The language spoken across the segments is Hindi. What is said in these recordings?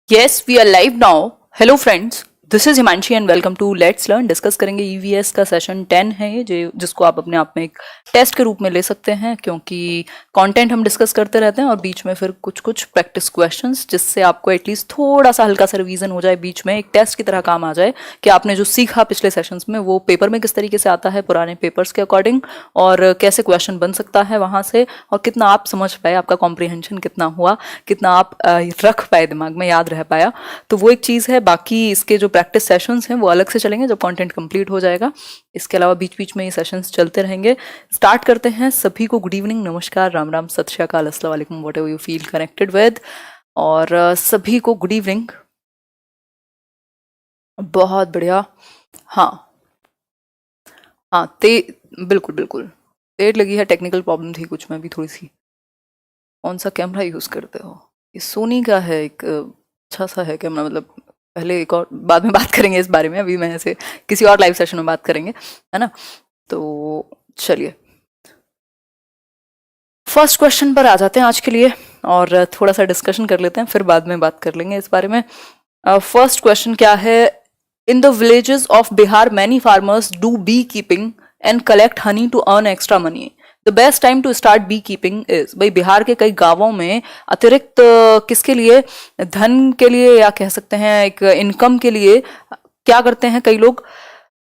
Yes, we are live now. Hello friends, this is Himanshi and welcome to let's learn. Discuss करेंगे ईवीएस का सेशन 10 है ये जिसको आप अपने आप में एक टेस्ट के रूप में ले सकते हैं, क्योंकि कंटेंट हम डिस्कस करते रहते हैं और बीच में फिर कुछ कुछ प्रैक्टिस क्वेश्चंस, जिससे आपको एटलीस्ट थोड़ा सा हल्का सा रिवीजन हो जाए, बीच में एक टेस्ट की तरह काम आ जाए कि आपने जो सीखा पिछले सेशंस में वो पेपर में किस तरीके से आता है पुराने पेपर्स के अकॉर्डिंग, और कैसे क्वेश्चन बन सकता है वहाँ से, और कितना आप समझ पाए, आपका कॉम्प्रिहेंशन कितना हुआ, कितना आप रख पाए दिमाग में, याद रह पाया। तो वो एक चीज़ है। बाकी इसके जो प्रैक्टिस सेशंस हैं वो अलग से चलेंगे जब कंटेंट कंप्लीट हो जाएगा। इसके अलावा बीच बीच में ये सेशंस चलते रहेंगे। स्टार्ट करते हैं। सभी को गुड इवनिंग, नमस्कार, राम राम, सत श्री अकाल, अस्सलाम वालेकुम, what ever you feel connected with. और सभी को गुड इवनिंग। बहुत बढ़िया। हाँ हाँ, बिल्कुल बिल्कुल देर लगी है, टेक्निकल प्रॉब्लम थी कुछ में भी थोड़ी सी। कौन सा कैमरा यूज करते हो? ये सोनी का है, एक अच्छा सा है कैमरा, मतलब पहले एक और बाद में बात करेंगे इस बारे में, अभी मैं ऐसे किसी और लाइव सेशन में बात करेंगे, है ना। तो चलिए फर्स्ट क्वेश्चन पर आ जाते हैं आज के लिए और थोड़ा सा डिस्कशन कर लेते हैं, फिर बाद में बात कर लेंगे इस बारे में। फर्स्ट क्वेश्चन क्या है? In the villages of Bihar many farmers do bee keeping and collect honey to earn extra money. The best time to start bee keeping is. भाई बिहार के कई गांवों में अतिरिक्त किसके लिए, धन के लिए, या कह सकते हैं एक इनकम के लिए क्या करते हैं कई लोग?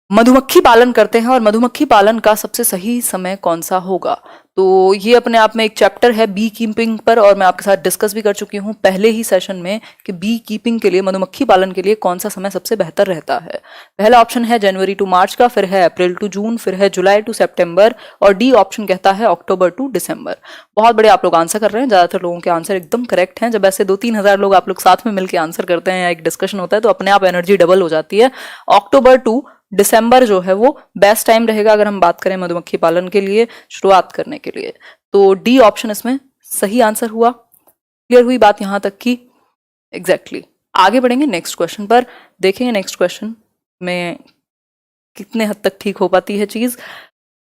मधुमक्खी पालन करते हैं। और मधुमक्खी पालन का सबसे सही समय कौन सा होगा? तो ये अपने आप में एक चैप्टर है बी कीपिंग पर, और मैं आपके साथ डिस्कस भी कर चुकी हूँ पहले ही सेशन में कि बी कीपिंग के लिए, मधुमक्खी पालन के लिए कौन सा समय सबसे बेहतर रहता है। पहला ऑप्शन है जनवरी टू मार्च का, फिर है अप्रैल टू जून, फिर है जुलाई टू सितंबर, और डी ऑप्शन कहता है अक्टूबर टू दिसंबर। बहुत बड़े आप लोग आंसर कर रहे हैं, ज्यादातर लोगों के आंसर एकदम करेक्ट हैं। जब ऐसे 2-3 हजार लोग आप लोग साथ में मिलकर आंसर करते हैं या एक डिस्कशन होता है तो अपने आप एनर्जी डबल हो जाती है। अक्टूबर टू दिसंबर जो है वो बेस्ट टाइम रहेगा अगर हम बात करें मधुमक्खी पालन के लिए शुरुआत करने के लिए। तो डी ऑप्शन इसमें सही आंसर हुआ। क्लियर हुई बात यहां तक की? एग्जैक्टली। आगे बढ़ेंगे नेक्स्ट क्वेश्चन पर, देखेंगे नेक्स्ट क्वेश्चन में कितने हद तक ठीक हो पाती है चीज।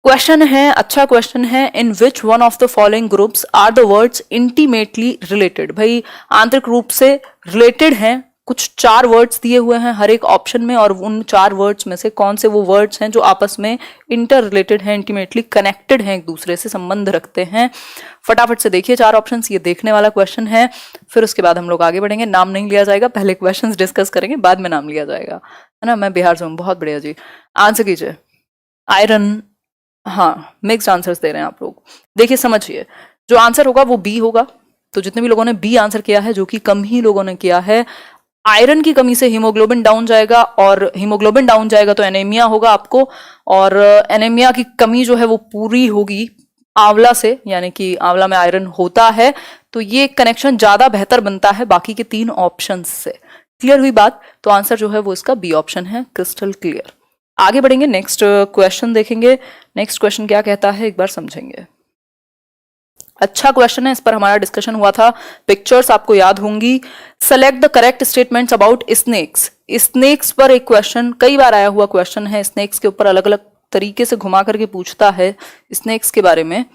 क्वेश्चन है, अच्छा क्वेश्चन है, in which one of the following groups are the words intimately related. भाई आंतरिक रूप से रिलेटेड हैं। कुछ 4 वर्ड्स दिए हुए हैं हर एक ऑप्शन में, और उन 4 वर्ड्स में से कौन से वो वर्ड्स हैं जो आपस में इंटर रिलेटेड हैं, इंटीमेटली कनेक्टेड हैं, एक दूसरे से संबंध रखते हैं। फटाफट से देखिए 4 ऑप्शंस, ये देखने वाला क्वेश्चन है। फिर उसके बाद हम लोग आगे बढ़ेंगे। नाम नहीं लिया जाएगा, पहले क्वेश्चंस डिस्कस करेंगे, बाद में नाम लिया जाएगा, है ना। मैं बिहार से हूँ। बहुत बढ़िया जी, आंसर कीजिए। आयरन। हाँ, मिक्स्ड आंसर्स दे रहे हैं आप लोग। देखिए समझिए, जो आंसर होगा वो बी होगा। तो जितने भी लोगों ने बी आंसर किया है, जो कि कम ही लोगों ने किया है, आयरन की कमी से हीमोग्लोबिन डाउन जाएगा, और हीमोग्लोबिन डाउन जाएगा तो एनीमिया होगा आपको, और एनीमिया की कमी जो है वो पूरी होगी आंवला से, यानी कि आंवला में आयरन होता है। तो ये कनेक्शन ज्यादा बेहतर बनता है बाकी के 3 ऑप्शन से। क्लियर हुई बात? तो आंसर जो है वो इसका बी ऑप्शन है, क्रिस्टल क्लियर। आगे बढ़ेंगे, नेक्स्ट क्वेश्चन देखेंगे। नेक्स्ट क्वेश्चन क्या कहता है एक बार समझेंगे। अच्छा क्वेश्चन है, इस पर हमारा डिस्कशन हुआ था। पिक्चर्स आपको याद होंगी। Select the correct statements about snakes. Snakes पर एक क्वेश्चन कई बार आया हुआ क्वेश्चन है। स्नेक्स के ऊपर अलग अलग तरीके से घुमा करके पूछता है स्नेक्स के बारे में।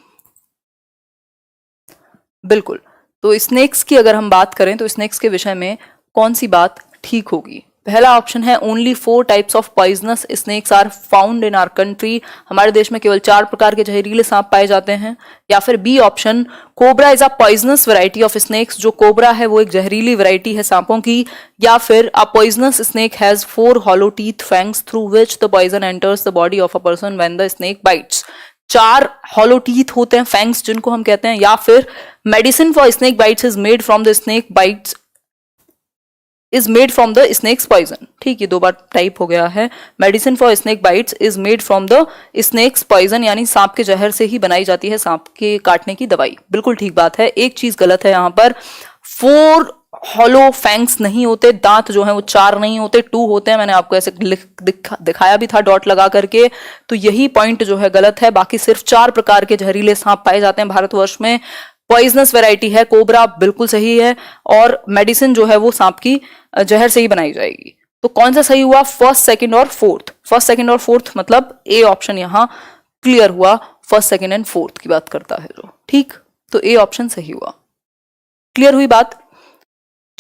बिल्कुल। तो स्नेक्स की अगर हम बात करें तो स्नेक्स के विषय में कौन सी बात ठीक होगी? पहला ऑप्शन है only 4 types of poisonous snakes are found in our country. हमारे देश में केवल 4 प्रकार के जहरीले सांप पाए जाते हैं। या फिर B option, cobra is a poisonous variety of snakes. जो कोबरा है वो एक जहरीली वैरायटी है सांपों की। या फिर a poisonous snake has 4 hollow teeth fangs through which the poison enters the body of a person when the snake bites. 4 hollow teeth होते हैं, फैंग्स जिनको हम कहते हैं। या फिर medicine for snake bites is made from the snake bites is made from the snake's poison. ठीक है, 2 बार टाइप हो गया है। Medicine for snake bites is made from the snake's poison, यानी सांप के जहर से ही बनाई जाती है सांप के काटने की दवाई। बिल्कुल ठीक बात है। एक चीज गलत है यहाँ पर, 4 हॉलो फैंग्स नहीं होते, दांत जो है वो 4 नहीं होते, 2 होते हैं। मैंने आपको ऐसे दिखाया भी था डॉट लगा करके। तो यही पॉइंट जो है गलत है। बाकी सिर्फ 4 प्रकार के जहरीले सांप पाए जाते हैं भारतवर्ष में। पॉइजनस वैरायटी है कोबरा, बिल्कुल सही है, और मेडिसिन जो है वो सांप की जहर से ही बनाई जाएगी। तो कौन सा सही हुआ? फर्स्ट, सेकंड और फोर्थ। फर्स्ट, सेकंड और फोर्थ मतलब ए ऑप्शन यहां क्लियर हुआ। फर्स्ट, सेकंड एंड फोर्थ की बात करता है जो। ठीक, तो ए ऑप्शन सही हुआ। क्लियर हुई बात?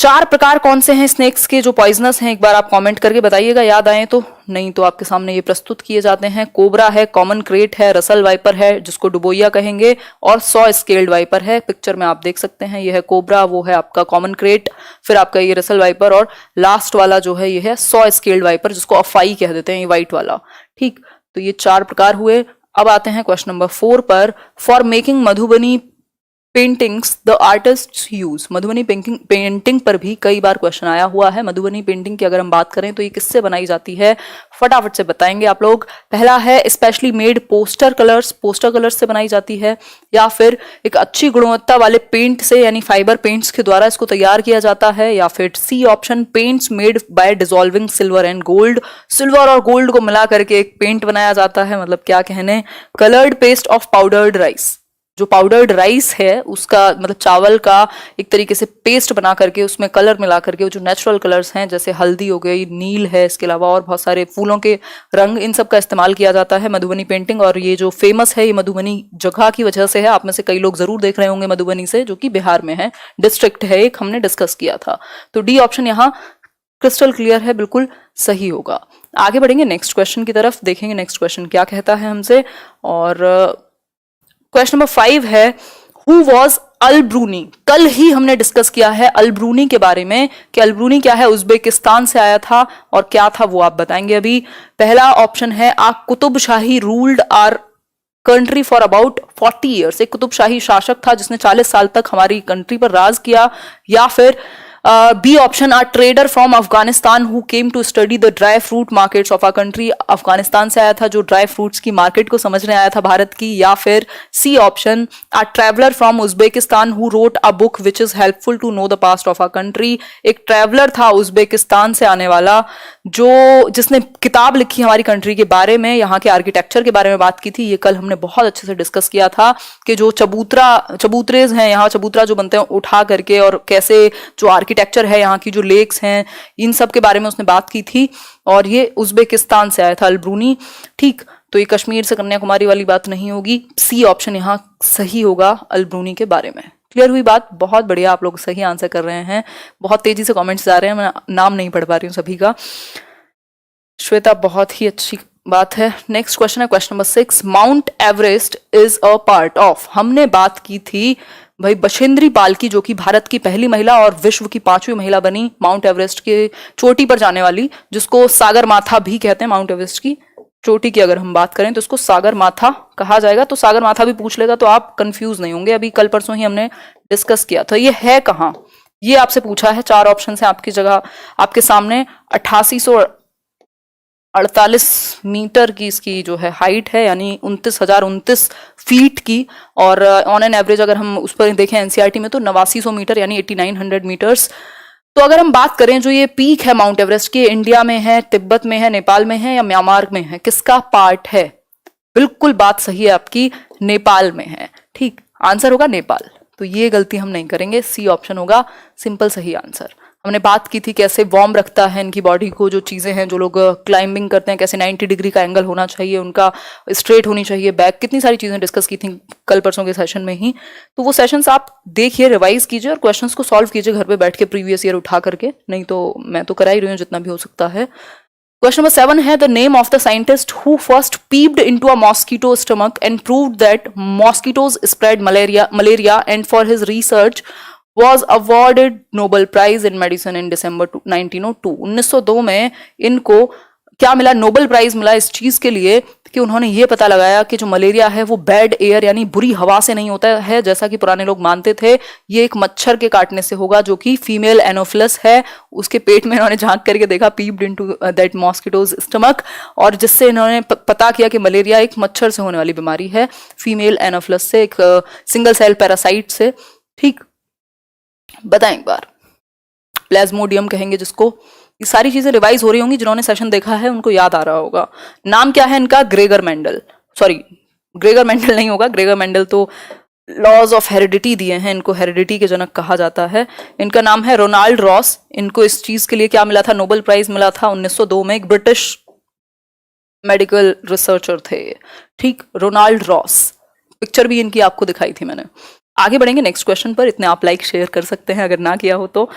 4 प्रकार कौन से हैं स्नेक्स के जो पॉइजनस हैं, एक बार आप कमेंट करके बताइएगा, याद आए तो। नहीं तो आपके सामने ये प्रस्तुत किए जाते हैं। कोबरा है, कॉमन क्रेट है, रसल वाइपर है जिसको डुबोइया कहेंगे, और 100 स्केल्ड वाइपर है। पिक्चर में आप देख सकते हैं, ये है कोबरा, वो है आपका कॉमन क्रेट, फिर आपका ये रसल वाइपर, और लास्ट वाला जो है ये है 100 स्केल्ड वाइपर जिसको अफाई कह देते हैं, ये व्हाइट वाला। ठीक, तो ये 4 प्रकार हुए। अब आते हैं क्वेश्चन नंबर 4 पर। For making Madhubani paintings the artist use. Madhubani painting पर भी कई बार क्वेश्चन आया हुआ है। मधुबनी पेंटिंग की अगर हम बात करें तो ये किससे बनाई जाती है, फटाफट से बताएंगे आप लोग। पहला है specially made poster colours, poster colours से बनाई जाती है, या फिर एक अच्छी गुणवत्ता वाले पेंट से यानी फाइबर पेंट्स के द्वारा इसको तैयार किया जाता है, या फिर C option paints made by dissolving silver and gold. Silver और गोल्ड को मिला करके एक पेंट बनाया जाता है, मतलब क्या कहने। Coloured paste of powdered rice, जो पाउडर्ड राइस है उसका मतलब चावल का एक तरीके से पेस्ट बना करके उसमें कलर मिला करके, वो जो नेचुरल कलर्स हैं जैसे हल्दी हो गई, नील है, इसके अलावा और बहुत सारे फूलों के रंग, इन सब का इस्तेमाल किया जाता है मधुबनी पेंटिंग। और ये जो फेमस है ये मधुबनी जगह की वजह से है। आप में से कई लोग जरूर देख रहे होंगे मधुबनी से, जो कि बिहार में है, डिस्ट्रिक्ट है एक, हमने डिस्कस किया था। तो डी ऑप्शन यहाँ क्रिस्टल क्लियर है, बिल्कुल सही होगा। आगे बढ़ेंगे नेक्स्ट क्वेश्चन की तरफ, देखेंगे नेक्स्ट क्वेश्चन क्या कहता है हमसे। और क्वेश्चन नंबर 5 है, हु वॉज अल-ब्रूनी। कल ही हमने डिस्कस किया है अल-ब्रूनी के बारे में कि अल-ब्रूनी क्या है, उज्बेकिस्तान से आया था, और क्या था वो आप बताएंगे अभी। पहला ऑप्शन है, a Qutb Shahi ruled our country for about 40 years. एक कुतुब शाही शासक था जिसने 40 साल तक हमारी कंट्री पर राज किया। या फिर B option, a trader from Afghanistan who came to study the dry fruit markets of our country. Afghanistan से आया था जो ड्राई फ्रूट्स की मार्केट को समझने आया था भारत की। या फिर C option, a traveller from Uzbekistan who wrote a book which is helpful to know the past of our country. एक ट्रैवलर था उज्बेकिस्तान से आने वाला जो जिसने किताब लिखी हमारी कंट्री के बारे में, यहाँ के आर्किटेक्चर के बारे में बात की थी। ये कल हमने बहुत अच्छे से डिस्कस किया था कि जो चबूतरेज हैं, यहाँ चबूतरा जो बनते हैं उठा करके, और कैसे जो आर्किटेक्चर है यहाँ की, जो लेक्स हैं, इन सब के बारे में उसने बात की थी। और ये उज्बेकिस्तान से आया था अल-ब्रूनी। ठीक, तो ये कश्मीर से कन्याकुमारी वाली बात नहीं होगी। सी ऑप्शन यहाँ सही होगा अल-ब्रूनी के बारे में। क्लियर हुई बात? बहुत बढ़िया, आप लोग सही आंसर कर रहे हैं। बहुत तेजी से कमेंट्स आ रहे हैं, मैं नाम नहीं पढ़ पा रही हूँ सभी का। श्वेता, बहुत ही अच्छी बात है। नेक्स्ट क्वेश्चन है question number 6, mount Everest is a part of. हमने बात की थी भाई बछेंद्री पाल की, जो कि भारत की पहली महिला और विश्व की 5वीं महिला बनी माउंट एवरेस्ट के चोटी पर जाने वाली, जिसको सागर माथा भी कहते हैं। माउंट एवरेस्ट की चोटी की अगर हम बात करें तो इसको सागर माथा कहा जाएगा। तो सागर माथा भी पूछ लेगा तो आप कंफ्यूज नहीं होंगे, अभी कल परसों ही हमने डिस्कस किया था। ये है कहाँ, ये आपसे पूछा है। 4 ऑप्शन है आपकी जगह, आपके सामने। 8848 मीटर की इसकी जो है हाइट है, यानी 29,029 फीट की। और ऑन एन एवरेज अगर हम उस पर देखें एनसीईआरटी में तो 8900 मीटर यानी 8900 मीटर्स। तो अगर हम बात करें जो ये पीक है माउंट एवरेस्ट की, इंडिया में है, तिब्बत में है, नेपाल में है, या म्यांमार में है, किसका पार्ट है? बिल्कुल बात सही है आपकी, नेपाल में है। ठीक, आंसर होगा नेपाल। तो ये गलती हम नहीं करेंगे, सी ऑप्शन होगा सिंपल सही आंसर। हमने बात की थी कैसे वार्म रखता है इनकी बॉडी को, जो चीजें हैं, जो लोग क्लाइंबिंग करते हैं कैसे 90 डिग्री का एंगल होना चाहिए, उनका स्ट्रेट होनी चाहिए बैक, कितनी सारी चीजें डिस्कस की थी कल परसों के सेशन में ही। तो वो सेशंस आप देखिए, रिवाइज कीजिए और क्वेश्चंस को सॉल्व कीजिए घर पे बैठ के प्रीवियस ईयर उठा करके। नहीं तो मैं तो करा ही रही हूँ जितना भी हो सकता है। क्वेश्चन नंबर 7 है, the name of the scientist who first peeped into a mosquito stomach and proved that mosquitoes spread malaria and for his research was awarded Nobel Prize in Medicine in December 1902। 1902 में इनको क्या मिला? नोबेल प्राइज मिला इस चीज के लिए कि उन्होंने ये पता लगाया कि जो मलेरिया है वो बैड एयर यानी बुरी हवा से नहीं होता है, जैसा कि पुराने लोग मानते थे। ये एक मच्छर के काटने से होगा जो कि फीमेल एनोफिलस है। उसके पेट में इन्होंने झांक करके देखा, peeped into that mosquitoes stomach, और जिससे इन्होंने पता किया कि मलेरिया एक मच्छर से होने वाली बीमारी है, फीमेल एनोफिलस से, एक सिंगल सेल पैरासाइट से। ठीक, बताएं एक बार, प्लाज्मोडियम कहेंगे जिसको। ये सारी चीजें रिवाइज हो रही होंगी, जिन्होंने सेशन देखा है उनको याद आ रहा होगा। नाम क्या है इनका? Gregor Mendel, sorry Gregor Mendel नहीं होगा, ग्रेगर मेंडल तो लॉज ऑफ हेरिडिटी दिए हैं, इनको हेरिडिटी के जनक कहा जाता है। इनका नाम है रोनाल्ड रॉस। इनको इस चीज के लिए क्या मिला था? नोबेल प्राइज मिला था 1902 में। एक ब्रिटिश मेडिकल रिसर्चर थे, ठीक, रोनाल्ड रॉस। पिक्चर भी इनकी आपको दिखाई थी मैंने। आगे बढ़ेंगे नेक्स्ट क्वेश्चन पर। इतने आप लाइक शेयर कर सकते हैं अगर ना किया हो तो।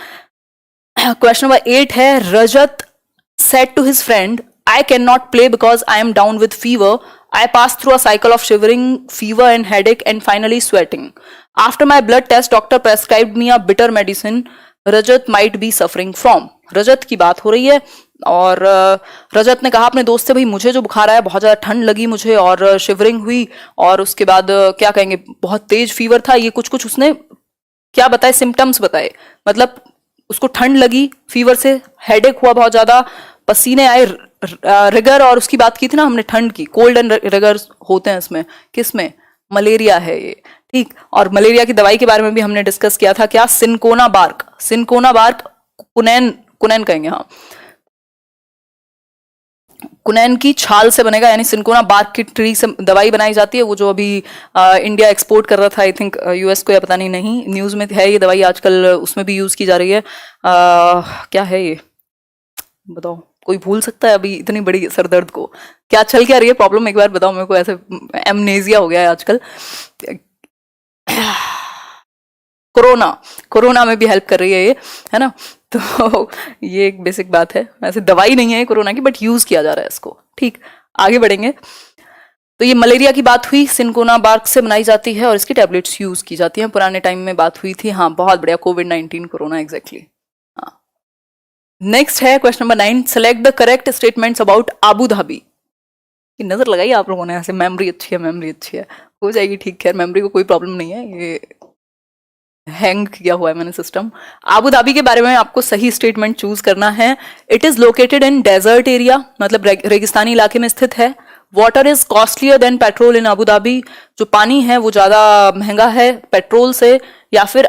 क्वेश्चन नंबर 8 है, रजत said to his friend, I cannot play because I am down with fever. I passed through a cycle of shivering, fever and headache and finally sweating. After my blood test, doctor prescribed me a bitter medicine Rajat might be suffering from. रजत की बात हो रही है और रजत ने कहा अपने दोस्त से, भाई मुझे जो बुखार आया, बहुत ज़्यादा ठंड लगी मुझे और शिवरिंग हुई और उसके बाद क्या कहेंगे, बहुत तेज फीवर था, ये कुछ कुछ उसने क्या बताए, सिम्टम्स बताए, मतलब उसको ठंड लगी, फीवर से हेडेक हुआ बहुत ज्यादा, पसीने आए, रिगर, और उसकी बात की थी ना हमने ठंड की, कोल्ड एंड रिगर होते हैं इसमें, किसमें, मलेरिया है ये, ठीक। और मलेरिया की दवाई के बारे में भी हमने डिस्कस किया था, क्या, सिनकोना बार्क, सिनकोना बार्क, कुनैन, कुनैन कहेंगे, हाँ, कुनैन की छाल से बनेगा, यानी सिनकोना बार्क की ट्री से दवाई बनाई जाती है, वो जो अभी इंडिया एक्सपोर्ट कर रहा था, आई थिंक यूएस को, या पता नहीं, न्यूज में है ये दवाई आजकल, उसमें भी यूज की जा रही है। क्या है ये बताओ, कोई भूल सकता है अभी इतनी बड़ी सर दर्द को, क्या चल क्या रही है प्रॉब्लम, एक बार बताओ मेरे को, ऐसे एमनेजिया हो गया है आजकल। कोरोना, कोरोना में भी हेल्प कर रही है ये, है ना, तो ये एक बेसिक बात है, ऐसे दवाई नहीं है कोरोना की, बट यूज किया जा रहा है इसको, ठीक। आगे बढ़ेंगे, तो ये मलेरिया की बात हुई, सिनकोना बार्क से बनाई जाती है और इसकी टैबलेट्स यूज की जाती हैं, पुराने टाइम में बात हुई थी, हाँ बहुत बढ़िया, कोविड-19 कोरोना, एग्जैक्टली, हाँ। नेक्स्ट है question number 9, select the correct statements about Abu Dhabi. नजर लगाई आप लोगों ने, ऐसे मेमोरी अच्छी है, मेमोरी अच्छी है, हो जाएगी ठीक, खैर मेमोरी को कोई प्रॉब्लम नहीं है, ये हैंग किया हुआ है मैंने सिस्टम। आबू धाबी के बारे में आपको सही स्टेटमेंट चूज करना है। It is located in desert area, मतलब रेगिस्तानी इलाके में स्थित है। Water is costlier than petrol in Abu Dhabi, जो पानी है वो ज्यादा महंगा है पेट्रोल से। या फिर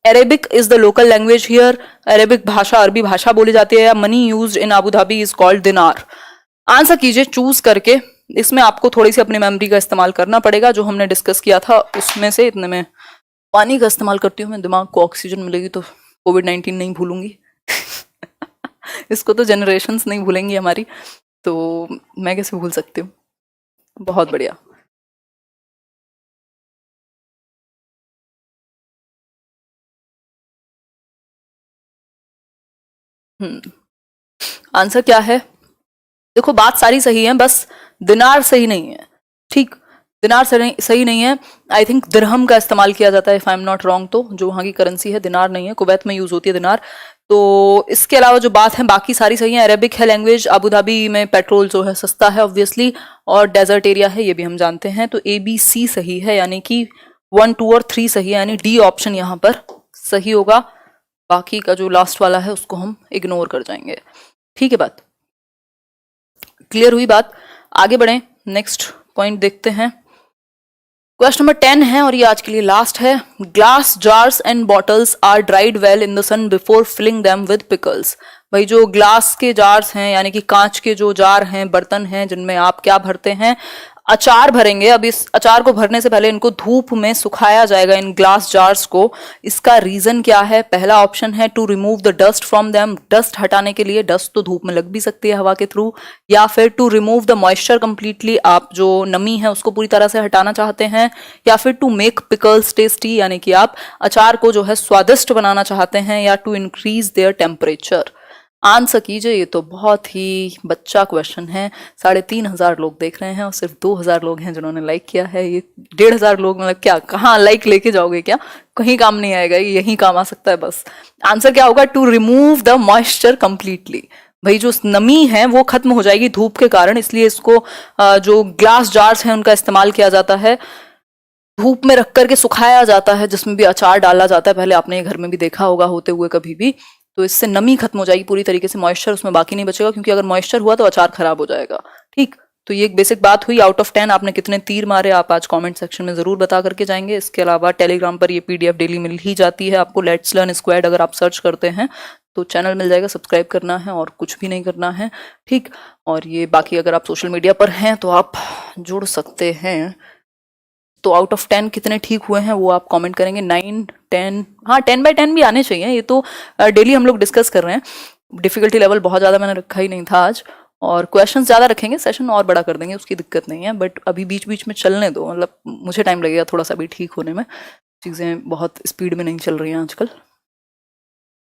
Arabic is the local language here, Arabic भाषा, अरबी भाषा बोली जाती है। Money used in Abu Dhabi is called दिनार। आंसर कीजिए चूज करके, इसमें आपको थोड़ी सी अपनी मेमोरी का इस्तेमाल करना पड़ेगा, जो हमने डिस्कस किया था उसमें से। इतने में पानी का इस्तेमाल करती हूँ मैं, दिमाग को ऑक्सीजन मिलेगी तो कोविड-19 नहीं भूलूंगी। इसको तो जनरेशन्स नहीं भूलेंगी हमारी, तो मैं कैसे भूल सकती हूँ। बहुत बढ़िया। आंसर क्या है, देखो बात सारी सही है, बस दिनार सही नहीं है, ठीक। दिनार सही नहीं है, आई थिंक दिरहम का इस्तेमाल किया जाता है, if I am not wrong, तो जो वहाँ की करेंसी है, दिनार नहीं है, कुवैत में यूज होती है दिनार। तो इसके अलावा जो बात है बाकी सारी सही है। अरेबिक है लैंग्वेज, आबू धाबी में पेट्रोल जो है सस्ता है ऑब्वियसली, और डेजर्ट एरिया है, ये भी हम जानते हैं। तो ABC सही है, यानी कि 1, 2 और 3 सही है, यानी डी ऑप्शन यहाँ पर सही होगा। बाकी का जो लास्ट वाला है उसको हम इग्नोर कर जाएंगे, ठीक है। बात क्लियर हुई बात, आगे बढ़ें, नेक्स्ट पॉइंट देखते हैं। क्वेश्चन नंबर 10 है और ये आज के लिए लास्ट है। Glass jars and bottles are dried well in the sun before filling them with pickles. भाई जो ग्लास के जार्स हैं, यानी कि कांच के जो जार हैं, बर्तन हैं, जिनमें आप क्या भरते हैं, अचार भरेंगे। अब इस अचार को भरने से पहले इनको धूप में सुखाया जाएगा, इन ग्लास जार्स को। इसका रीजन क्या है? पहला ऑप्शन है to remove the dust from them, dust हटाने के लिए। डस्ट तो धूप में लग भी सकती है हवा के थ्रू। या फिर to remove the moisture completely, आप जो नमी है उसको पूरी तरह से हटाना चाहते हैं। या फिर टू मेक पिकल्स टेस्टी, यानी कि आप अचार को जो है स्वादिष्ट बनाना चाहते हैं। या to increase their temperature. Answer कीजिए, ये तो बहुत ही बच्चा क्वेश्चन है। 3,500 लोग देख रहे हैं और सिर्फ 2,000 लोग हैं जिन्होंने लाइक किया है। ये 1,500 लोग, मतलब क्या, कहाँ लाइक लेके जाओगे क्या? कहीं काम नहीं आएगा, ये यहीं काम आ सकता है बस। आंसर क्या होगा? To remove the moisture completely. भाई जो नमी है वो खत्म हो जाएगी धूप के कारण, इसलिए इसको जो ग्लास जार्स हैं उनका इस्तेमाल किया जाता है। धूप में रख करके सुखाया जाता है, जिसमें भी अचार डाला जाता है। पहले आपने घर में भी देखा होगा होते हुए कभी भी। तो इससे नमी खत्म हो जाएगी पूरी तरीके से, मॉइस्चर उसमें बाकी नहीं बचेगा, क्योंकि अगर मॉइस्चर हुआ तो अचार खराब हो जाएगा, ठीक। तो ये एक बेसिक बात हुई। आउट ऑफ 10 आपने कितने तीर मारे, आप आज कमेंट सेक्शन में जरूर बता करके जाएंगे। इसके अलावा टेलीग्राम पर ये PDF डेली मिल ही जाती है आपको, लेट्स लर्न स्क्वाड अगर आप सर्च करते हैं तो चैनल मिल जाएगा। सब्सक्राइब करना है और कुछ भी नहीं करना है, ठीक। और ये बाकी अगर आप सोशल मीडिया पर हैं तो आप जुड़ सकते हैं। तो आउट ऑफ 10 कितने ठीक हुए हैं वो आप कमेंट करेंगे। 9, 10, हाँ 10/10 भी आने चाहिए। ये तो डेली हम लोग डिस्कस कर रहे हैं। डिफिकल्टी लेवल बहुत ज़्यादा मैंने रखा ही नहीं था आज, और क्वेश्चंस ज़्यादा रखेंगे, सेशन और बड़ा कर देंगे, उसकी दिक्कत नहीं है। बट अभी बीच बीच में चलने दो, मतलब मुझे टाइम लगेगा थोड़ा सा भी ठीक होने में। चीज़ें बहुत स्पीड में नहीं चल रही हैं आजकल।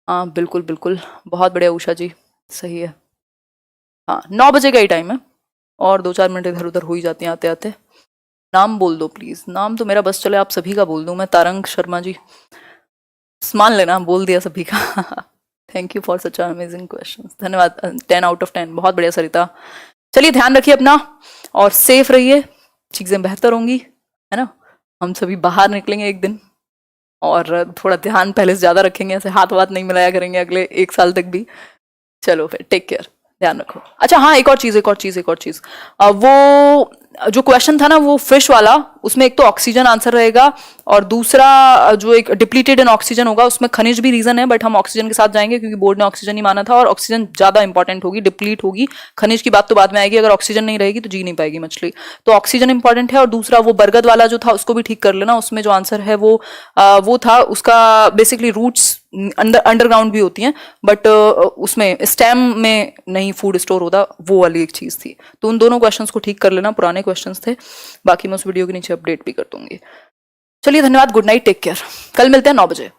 हाँ बिल्कुल बिल्कुल, बहुत बढ़िया उषा जी, सही है। हाँ 9 बजे का ही टाइम है, और 2-4 मिनट इधर उधर हो ही जाती हैं आते आते। नाम बोल दो प्लीज, नाम तो मेरा बस चले आप सभी का बोल दूं मैं, तारंग शर्मा जी, मान लेना बोल दिया सभी का। Thank you for such amazing question, धन्यवाद। 10 out of 10, बहुत बढ़िया सरिता। चलिए ध्यान रखिए अपना और सेफ रहिए, चीजें बेहतर होंगी, है ना। हम सभी बाहर निकलेंगे एक दिन, और थोड़ा ध्यान पहले से ज्यादा रखेंगे, ऐसे हाथ वाथ नहीं मिलाया करेंगे अगले 1 साल तक भी। चलो फिर टेक केयर, ध्यान रखो। अच्छा हाँ, एक और चीज, वो जो क्वेश्चन था ना वो फिश वाला, उसमें एक तो ऑक्सीजन आंसर रहेगा, और दूसरा जो एक डिप्लीटेड इन ऑक्सीजन होगा उसमें खनिज भी रीजन है, बट हम ऑक्सीजन के साथ जाएंगे क्योंकि बोर्ड ने ऑक्सीजन ही माना था, और ऑक्सीजन ज्यादा इंपॉर्टेंट होगी, डिप्लीट होगी। खनिज की बात तो बाद में आएगी, अगर ऑक्सीजन नहीं रहेगी तो जी नहीं पाएगी मछली, तो ऑक्सीजन इंपॉर्टेंट है। और दूसरा वो बरगद वाला जो था उसको भी ठीक कर लेना, उसमें जो आंसर है वो था उसका बेसिकली रूट्स अंडरग्राउंड भी होती हैं, बट उसमें स्टेम में नहीं फूड स्टोर होता, वो वाली एक चीज थी। तो उन दोनों क्वेश्चंस को ठीक कर लेना, पुराने क्वेश्चंस थे, बाकी मैं उस वीडियो के नीचे अपडेट भी कर दूंगी। चलिए धन्यवाद, गुड नाइट, टेक केयर, कल मिलते हैं 9 बजे।